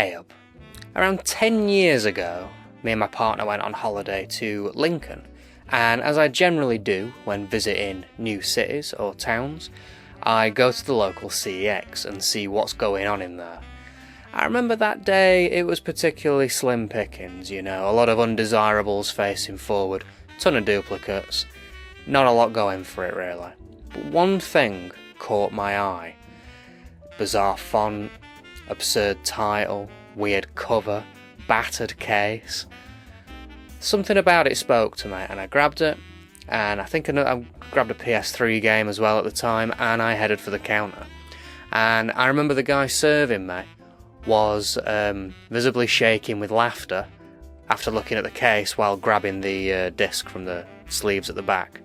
Hey up. Around 10 years ago, me and my partner went on holiday to Lincoln, and as I generally do when visiting new cities or towns, I go to the local CEX and see what's going on in there. I remember that day it was particularly slim pickings, a lot of undesirables facing forward, ton of duplicates, not a lot going for it really. But one thing caught my eye. Bizarre font, absurd title, weird cover, battered case. Something about it spoke to me, and I grabbed it, and I think I grabbed a PS3 game as well at the time, and I headed for the counter. And I remember the guy serving me was visibly shaking with laughter after looking at the case while grabbing the disc from the sleeves at the back,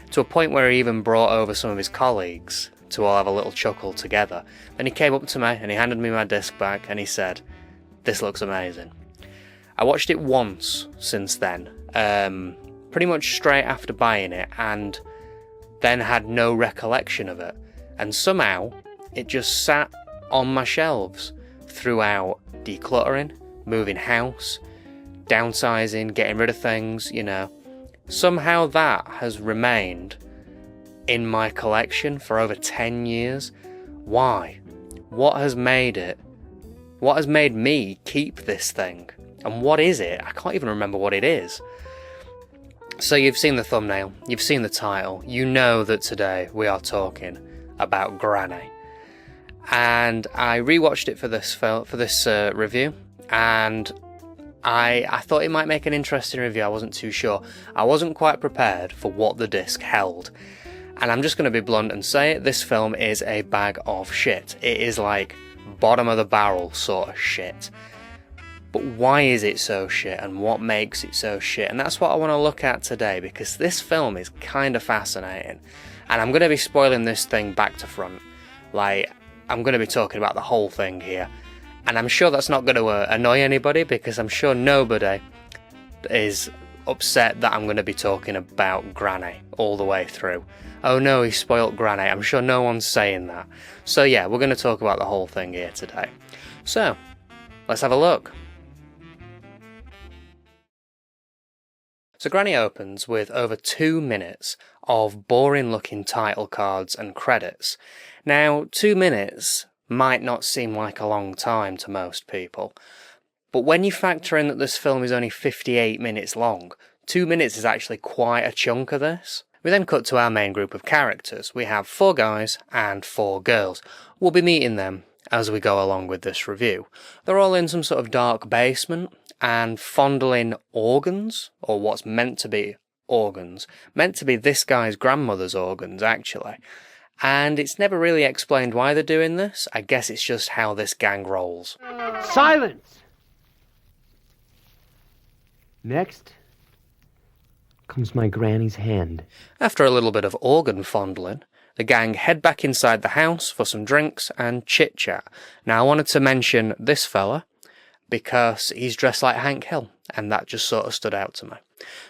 to a point where he even brought over some of his colleagues to all have a little chuckle together. Then he came up to me and he handed me my disc back and he said, "This looks amazing." I watched it once since then, pretty much straight after buying it, and then had no recollection of it. And somehow, it just sat on my shelves throughout decluttering, moving house, downsizing, getting rid of things, Somehow that has remained in my collection for over 10 years. Why? What has made it? What has made me keep this thing? And what is it? I can't even remember what it is. So you've seen the thumbnail, you've seen the title, you know that today we are talking about Granny. And I rewatched it for this review, and I thought it might make an interesting review. I wasn't too sure. I wasn't quite prepared for what the disc held. And I'm just going to be blunt and say it, this film is a bag of shit. It is like bottom of the barrel sort of shit. But why is it so shit, and what makes it so shit? And that's what I want to look at today, because this film is kind of fascinating. And I'm going to be spoiling this thing back to front. I'm going to be talking about the whole thing here. And I'm sure that's not going to annoy anybody, because I'm sure nobody is upset that I'm going to be talking about Granny all the way through. Oh no, he spoilt Granny. I'm sure no one's saying that. So yeah, we're going to talk about the whole thing here today. So, let's have a look. So Granny opens with over 2 minutes of boring looking title cards and credits. Now, 2 minutes might not seem like a long time to most people, but when you factor in that this film is only 58 minutes long, 2 minutes is actually quite a chunk of this. We then cut to our main group of characters. We have 4 guys and 4 girls. We'll be meeting them as we go along with this review. They're all in some sort of dark basement and fondling organs, or what's meant to be organs. Meant to be this guy's grandmother's organs, actually. And it's never really explained why they're doing this. I guess it's just how this gang rolls. Silence! Next comes my granny's hand. After a little bit of organ fondling, the gang head back inside the house for some drinks and chit-chat. Now, I wanted to mention this fella because he's dressed like Hank Hill, and that just sort of stood out to me.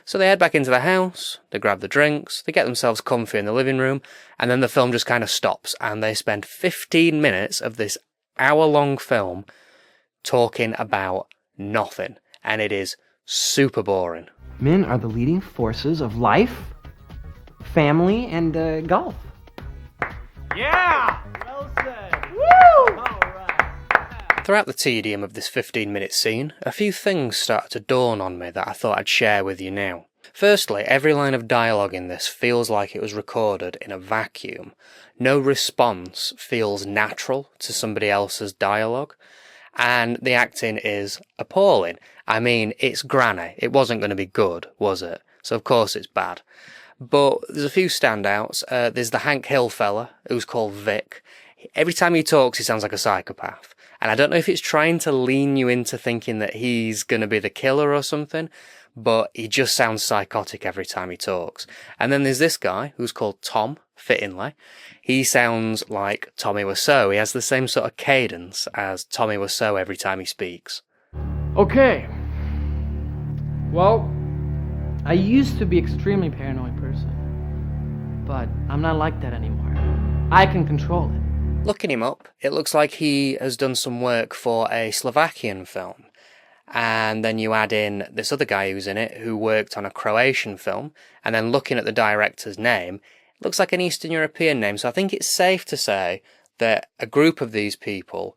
So they head back into the house, they grab the drinks, they get themselves comfy in the living room, and then the film just kind of stops, and they spend 15 minutes of this hour-long film talking about nothing, and it is super boring. Men are the leading forces of life, family, and golf. Yeah! Well said! Woo! All right. Throughout the tedium of this 15-minute scene, a few things started to dawn on me that I thought I'd share with you now. Firstly, every line of dialogue in this feels like it was recorded in a vacuum. No response feels natural to somebody else's dialogue. And the acting is appalling. I mean, it's Granny. It wasn't going to be good, was it? So of course it's bad. But there's a few standouts. There's the Hank Hill fella, who's called Vic. Every time he talks, he sounds like a psychopath. And I don't know if it's trying to lean you into thinking that he's going to be the killer or something, but he just sounds psychotic every time he talks. And then there's this guy, who's called Tom, fittingly. He sounds like Tommy Wiseau. He has the same sort of cadence as Tommy Wiseau every time he speaks. Okay. Well, I used to be an extremely paranoid person, but I'm not like that anymore. I can control it. Looking him up, it looks like he has done some work for a Slovakian film. And then you add in this other guy who's in it, who worked on a Croatian film, and then looking at the director's name, it looks like an Eastern European name, so I think it's safe to say that a group of these people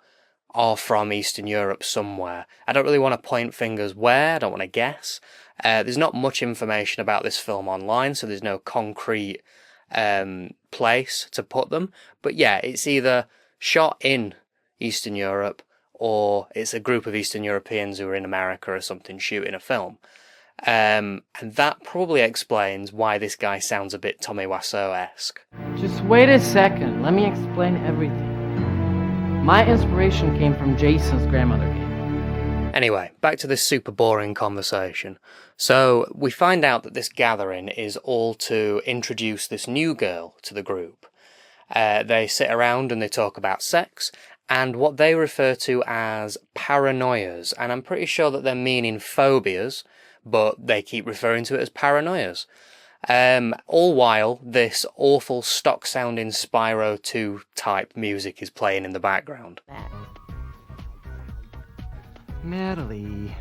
are from Eastern Europe somewhere. I don't really want to point fingers where, I don't want to guess. There's not much information about this film online, so there's no concrete place to put them, but yeah, it's either shot in Eastern Europe or it's a group of Eastern Europeans who are in America or something shooting a film. And that probably explains why this guy sounds a bit Tommy Wiseau-esque. Just wait a second, let me explain everything. My inspiration came from Jason's grandmother game. Anyway, back to this super boring conversation. So, we find out that this gathering is all to introduce this new girl to the group. They sit around and they talk about sex, and what they refer to as paranoias, and I'm pretty sure that they're meaning phobias, but they keep referring to it as paranoias. All while this awful stock-sounding Spyro 2 type music is playing in the background. Natalie.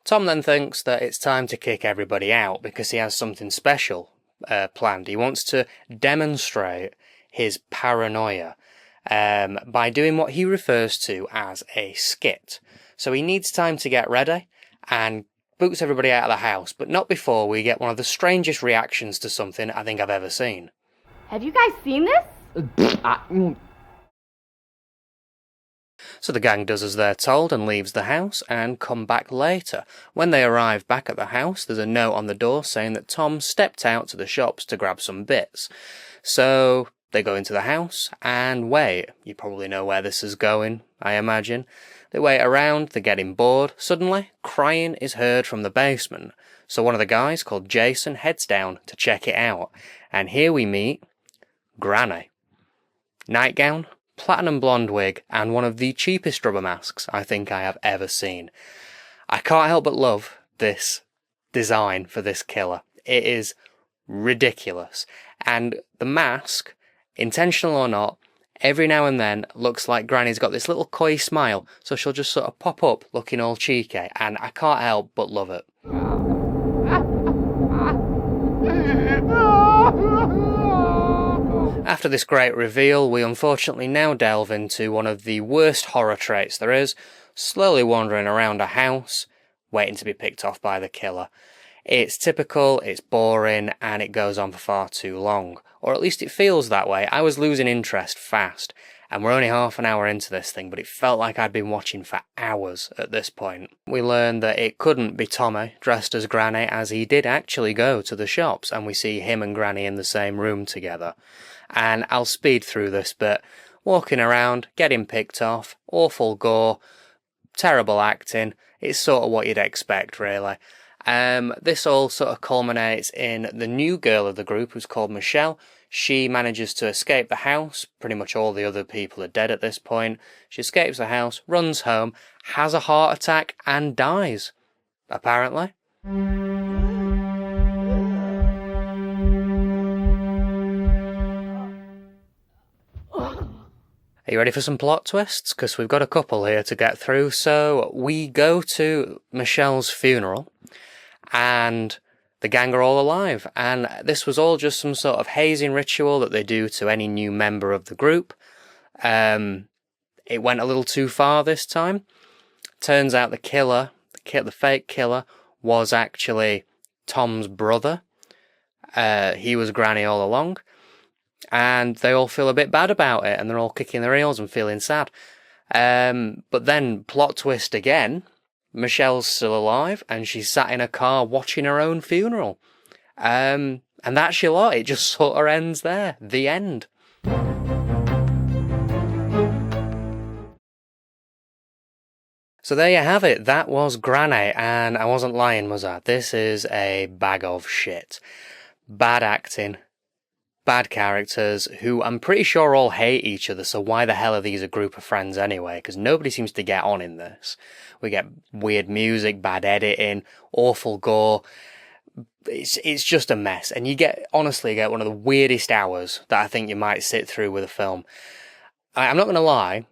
Tom then thinks that it's time to kick everybody out because he has something special planned. He wants to demonstrate his paranoia by doing what he refers to as a skit. So he needs time to get ready and boots everybody out of the house, but not before we get one of the strangest reactions to something I think I've ever seen. Have you guys seen this? So the gang does as they're told and leaves the house and come back later. When they arrive back at the house, there's a note on the door saying that Tom stepped out to the shops to grab some bits. So they go into the house and wait. You probably know where this is going, I imagine. They wait around, they're getting bored. Suddenly, crying is heard from the basement. So one of the guys, called Jason, heads down to check it out. And here we meet Granny. Nightgown, platinum blonde wig, and one of the cheapest rubber masks I think I have ever seen. I can't help but love this design for this killer. It is ridiculous. And the mask, intentional or not, every now and then looks like Granny's got this little coy smile, so she'll just sort of pop up looking all cheeky, and I can't help but love it. After this great reveal, we unfortunately now delve into one of the worst horror traits there is, slowly wandering around a house, waiting to be picked off by the killer. It's typical, it's boring, and it goes on for far too long. Or at least it feels that way. I was losing interest fast, and we're only half an hour into this thing, but it felt like I'd been watching for hours at this point. We learned that it couldn't be Tommy dressed as Granny, as he did actually go to the shops, and we see him and Granny in the same room together. And I'll speed through this bit. Walking around, getting picked off, awful gore, terrible acting. It's sort of what you'd expect, really. This all sort of culminates in the new girl of the group, who's called Michelle. She manages to escape the house. Pretty much all the other people are dead at this point. She escapes the house, runs home, has a heart attack, and dies. Apparently. Are you ready for some plot twists? Because we've got a couple here to get through. So we go to Michelle's funeral, and the gang are all alive. And this was all just some sort of hazing ritual that they do to any new member of the group. It went a little too far this time. Turns out the killer, the fake killer, was actually Tom's brother. He was Granny all along. And they all feel a bit bad about it, and they're all kicking their heels and feeling sad. But then, plot twist again, Michelle's still alive, and she's sat in a car watching her own funeral. And that's your lot, it just sort of ends there. The end. So there you have it, that was Granny, and I wasn't lying, was I? This is a bag of shit. Bad acting. Bad characters who I'm pretty sure all hate each other, so why the hell are these a group of friends anyway? Because nobody seems to get on in this. We get weird music, bad editing, awful gore. It's just a mess, and you honestly get one of the weirdest hours that I think you might sit through with a film. I'm not going to lie,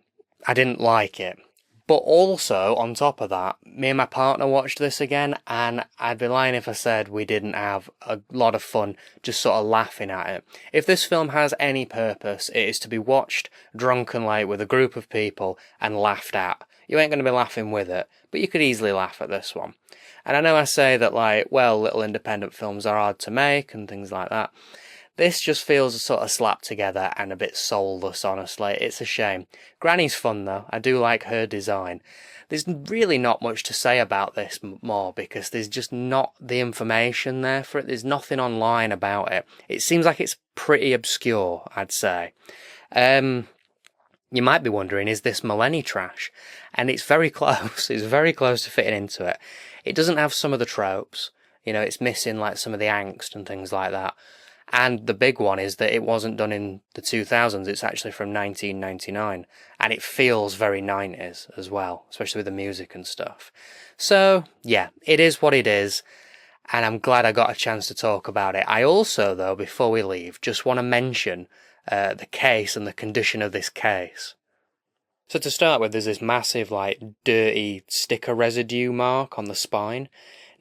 I didn't like it. But also, on top of that, me and my partner watched this again, and I'd be lying if I said we didn't have a lot of fun just sort of laughing at it. If this film has any purpose, it is to be watched drunk and late with a group of people and laughed at. You ain't going to be laughing with it, but you could easily laugh at this one. And I know I say that, like, well, little independent films are hard to make and things like that. This just feels sort of slapped together and a bit soulless, honestly. It's a shame. Granny's fun, though. I do like her design. There's really not much to say about this more because there's just not the information there for it. There's nothing online about it. It seems like it's pretty obscure, I'd say. You might be wondering, is this Millennium trash? And it's very close. It's very close to fitting into it. It doesn't have some of the tropes. You know, it's missing like some of the angst and things like that. And the big one is that it wasn't done in the 2000s, it's actually from 1999. And it feels very 90s as well, especially with the music and stuff. So, yeah, it is what it is. And I'm glad I got a chance to talk about it. I also, though, before we leave, just want to mention the case and the condition of this case. So to start with, there's this massive, like, dirty sticker residue mark on the spine.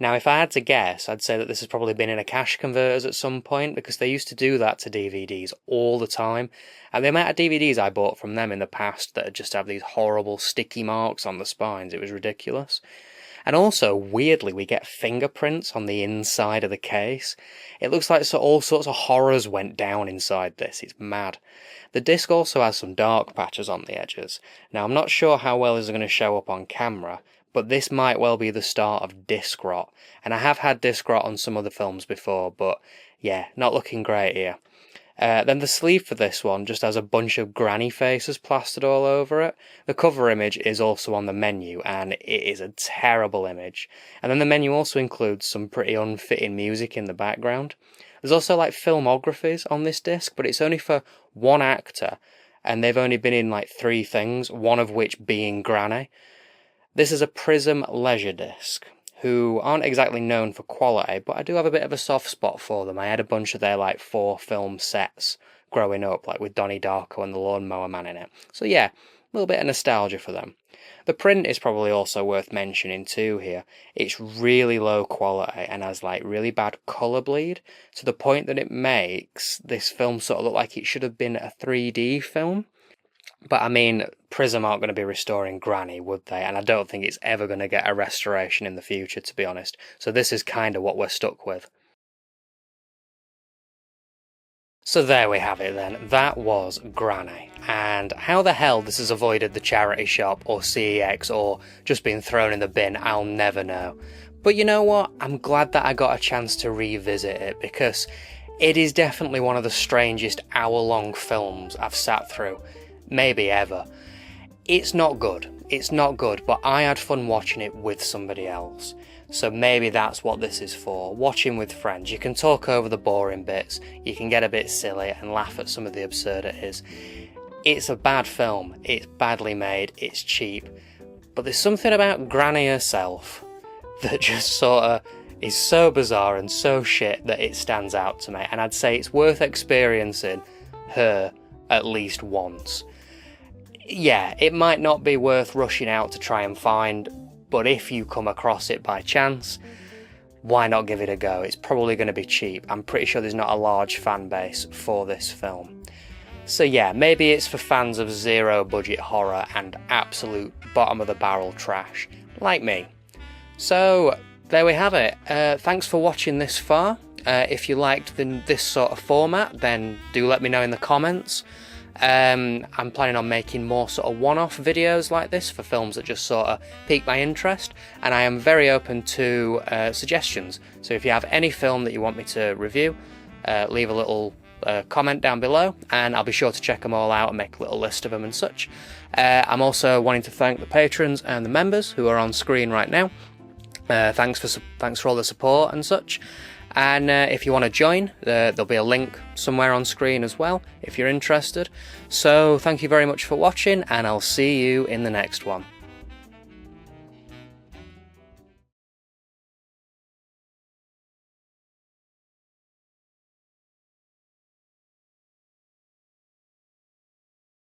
Now, if I had to guess, I'd say that this has probably been in a cash converters at some point, because they used to do that to DVDs all the time. And the amount of DVDs I bought from them in the past that just have these horrible sticky marks on the spines, it was ridiculous. And also, weirdly, we get fingerprints on the inside of the case. It looks like all sorts of horrors went down inside this. It's mad. The disc also has some dark patches on the edges. Now, I'm not sure how well this is going to show up on camera, but this might well be the start of disc rot. And I have had disc rot on some other films before, but yeah, not looking great here. Then the sleeve for this one just has a bunch of granny faces plastered all over it. The cover image is also on the menu, and it is a terrible image. And then the menu also includes some pretty unfitting music in the background. There's also like filmographies on this disc, but it's only for one actor, and they've only been in like 3 things, one of which being Granny. This is a Prism Laserdisc, who aren't exactly known for quality, but I do have a bit of a soft spot for them. I had a bunch of their like 4 film sets growing up, like with Donnie Darko and the Lawnmower Man in it. So yeah, a little bit of nostalgia for them. The print is probably also worth mentioning too here. It's really low quality and has like really bad colour bleed, to the point that it makes this film sort of look like it should have been a 3D film. But I mean, Prism aren't going to be restoring Granny, would they? And I don't think it's ever going to get a restoration in the future, to be honest. So this is kind of what we're stuck with. So there we have it then. That was Granny. And how the hell this has avoided the charity shop or CEX or just been thrown in the bin, I'll never know. But you know what? I'm glad that I got a chance to revisit it, because it is definitely one of the strangest hour-long films I've sat through. Maybe ever. It's not good, but I had fun watching it with somebody else. So maybe that's what this is for, watching with friends. You can talk over the boring bits, you can get a bit silly and laugh at some of the absurdities. It's a bad film, it's badly made, it's cheap, but there's something about Granny herself that just sort of is so bizarre and so shit that it stands out to me, and I'd say it's worth experiencing her at least once. Yeah, it might not be worth rushing out to try and find, but if you come across it by chance, why not give it a go? It's probably going to be cheap. I'm pretty sure there's not a large fan base for this film. So yeah, maybe it's for fans of zero budget horror and absolute bottom of the barrel trash, like me. So there we have it. Thanks for watching this far. If you liked this sort of format, then do let me know in the comments. I'm planning on making more sort of one-off videos like this for films that just sort of pique my interest, and I am very open to suggestions. So if you have any film that you want me to review, leave a little comment down below, and I'll be sure to check them all out and make a little list of them and such. I'm also wanting to thank the patrons and the members who are on screen right now. Thanks for all the support and such. And if you want to join, there'll be a link somewhere on screen as well, if you're interested. So thank you very much for watching, and I'll see you in the next one.